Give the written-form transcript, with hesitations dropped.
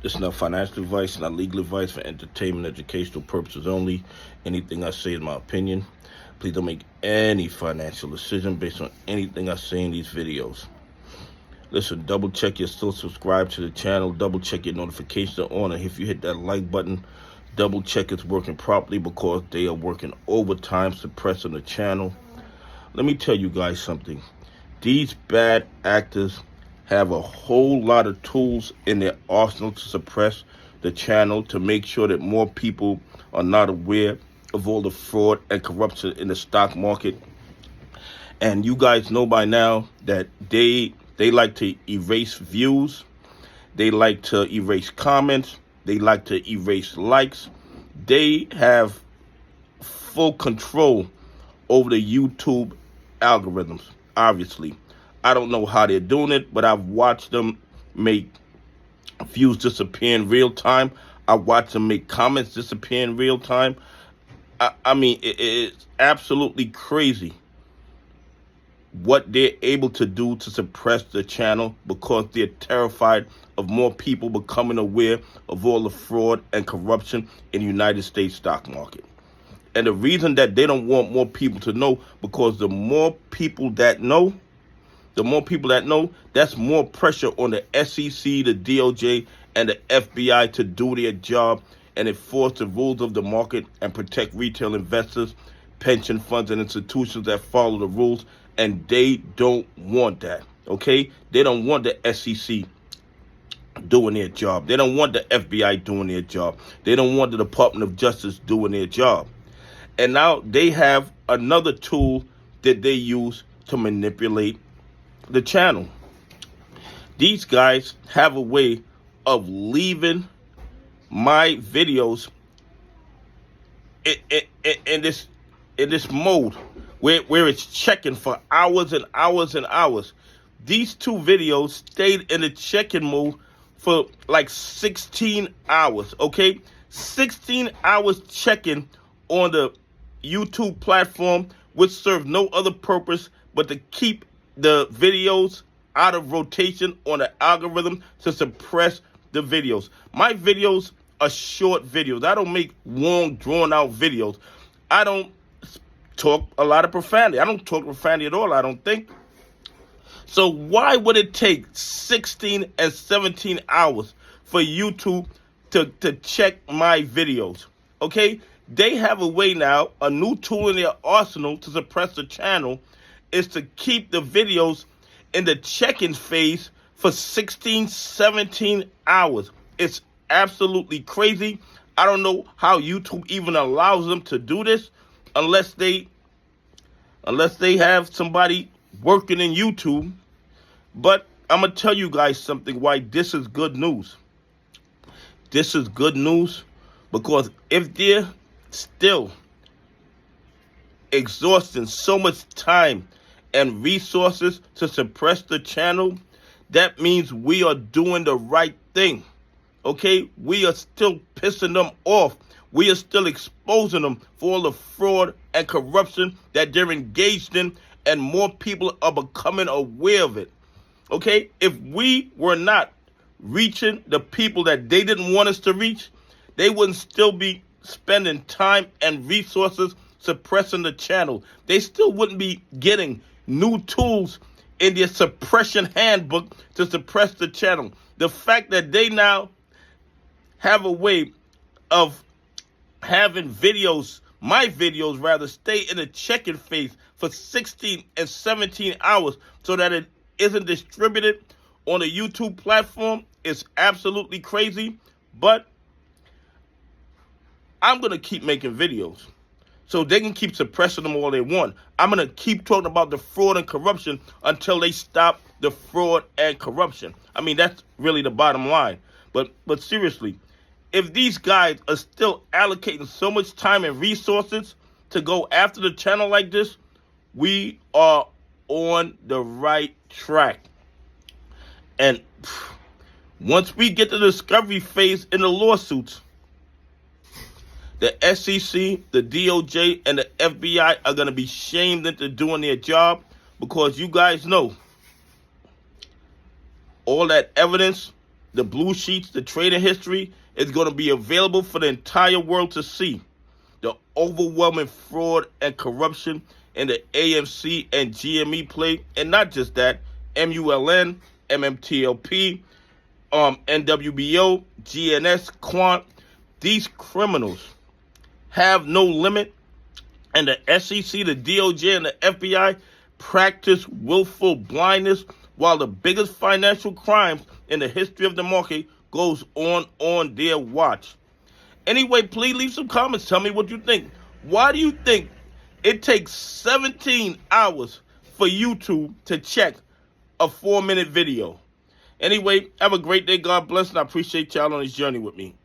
This is not financial advice, not legal advice, for entertainment, educational purposes only. Anything I say is my opinion. Please don't make any financial decision based on anything I say in these videos. Listen, double check you're still subscribed to the channel. Double check your notifications are on. And if you hit that like button, double check it's working properly, because they are working overtime suppressing the channel. Let me tell you guys something. These bad actors have a whole lot of tools in their arsenal to suppress the channel, to make sure that more people are not aware of all the fraud and corruption in the stock market. And you guys know by now that they like to erase views, they like to erase comments, they like to erase likes. They have full control over the YouTube algorithms, obviously. I don't know how they're doing it, but I've watched them make views disappear in real time. I watched them make comments disappear in real time. I mean, it's absolutely crazy what they're able to do to suppress the channel, because they're terrified of more people becoming aware of all the fraud and corruption in the United States stock market. And the reason that they don't want more people to know, because the more people that know, that's more pressure on the SEC, the DOJ, and the FBI to do their job and enforce the rules of the market and protect retail investors, pension funds, and institutions that follow the rules. And they don't want that, okay? They don't want the SEC doing their job. They don't want the FBI doing their job. They don't want the Department of Justice doing their job. And now they have another tool that they use to manipulate the channel. These guys have a way of leaving my videos in this mode where it's checking for hours and hours and hours. These two videos stayed in the checking mode for like 16 hours, okay? 16 hours checking on the YouTube platform, which serves no other purpose but to keep the videos out of rotation on the algorithm to suppress the videos. My videos are short videos. I don't make long, drawn-out videos. I don't talk a lot of profanity. I don't talk profanity at all, I don't think. So why would it take 16 and 17 hours for YouTube to check my videos? Okay? They have a way now, a new tool in their arsenal to suppress the channel, is to keep the videos in the check-in phase for 16, 17 hours. It's absolutely crazy. I don't know how YouTube even allows them to do this, unless they have somebody working in YouTube. But I'm going to tell you guys something, why this is good news. This is good news because if they're still exhausting so much time and resources to suppress the channel, that means we are doing the right thing, okay? We are still pissing them off. We are still exposing them for all the fraud and corruption that they're engaged in, and more people are becoming aware of it, okay? If we were not reaching the people that they didn't want us to reach, they wouldn't still be spending time and resources suppressing the channel. They still wouldn't be getting new tools in their suppression handbook to suppress the channel. The fact that they now have a way of having videos, my videos rather, stay in the check-in phase for 16 and 17 hours so that it isn't distributed on a YouTube platform is absolutely crazy. But I'm going to keep making videos so they can keep suppressing them all they want. I'm going to keep talking about the fraud and corruption until they stop the fraud and corruption. I mean, that's really the bottom line. But seriously, if these guys are still allocating so much time and resources to go after the channel like this, we are on the right track. And once we get to the discovery phase in the lawsuits, the SEC, the DOJ, and the FBI are going to be shamed into doing their job, because you guys know all that evidence the blue sheets, the trading history is going to be available for the entire world to see. The overwhelming fraud and corruption in the AMC and GME play, and not just that, MULN, MMTLP, NWBO, GNS, Quant. These criminals have no limit, and the SEC, the DOJ, and the FBI practice willful blindness while the biggest financial crimes in the history of the market goes on their watch. Anyway, please leave some comments. Tell me what you think. Why do you think it takes 17 hours for YouTube to check a 4-minute video? Anyway, have a great day. God bless, and I appreciate y'all on this journey with me.